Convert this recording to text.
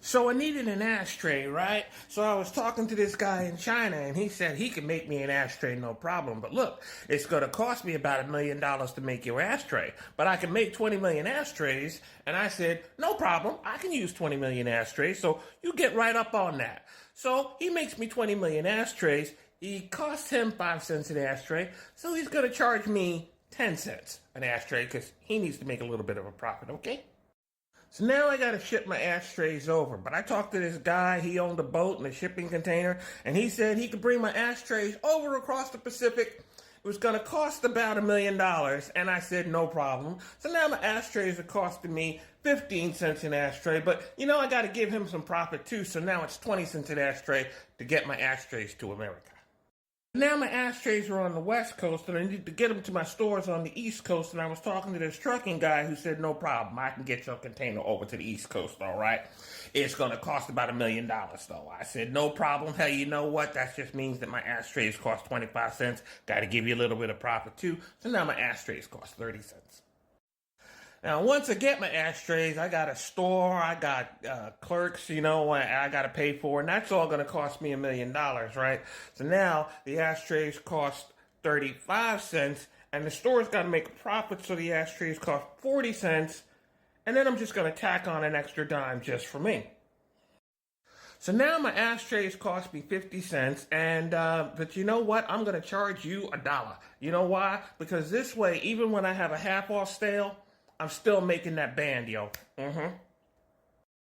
So I needed an ashtray, right? So I was talking to this guy in China, and he said he could make me an ashtray, no problem. But look, it's going to cost me about $1 million to make your ashtray. But I can make 20 million ashtrays. And I said, no problem. I can use 20 million ashtrays. So you get right up on that. So he makes me 20 million ashtrays. He costs him 5 cents an ashtray. So he's going to charge me 10 cents an ashtray because he needs to make a little bit of a profit, okay? So now I got to ship my ashtrays over. But I talked to this guy. He owned a boat and a shipping container. And he said he could bring my ashtrays over across the Pacific. It was going to cost about $1 million. And I said, no problem. So now my ashtrays are costing me 15 cents an ashtray. But, I got to give him some profit too. So now it's 20 cents an ashtray to get my ashtrays to America. Now my ashtrays are on the West Coast, and I need to get them to my stores on the East Coast, and I was talking to this trucking guy who said, no problem, I can get your container over to the East Coast, all right? It's going to cost about $1 million, though. I said, no problem. Hey, you know what? That just means that my ashtrays cost 25 cents. Got to give you a little bit of profit, too. So now my ashtrays cost 30 cents. Now, once I get my ashtrays, I got a store, I got clerks, I got to pay for, and that's all going to cost me $1 million, right? So now the ashtrays cost 35 cents, and the store's got to make a profit, so the ashtrays cost 40 cents, and then I'm just going to tack on an extra dime just for me. So now my ashtrays cost me 50 cents, and but you know what? I'm going to charge you $1. You know why? Because this way, even when I have a half off sale, I'm still making that band, yo.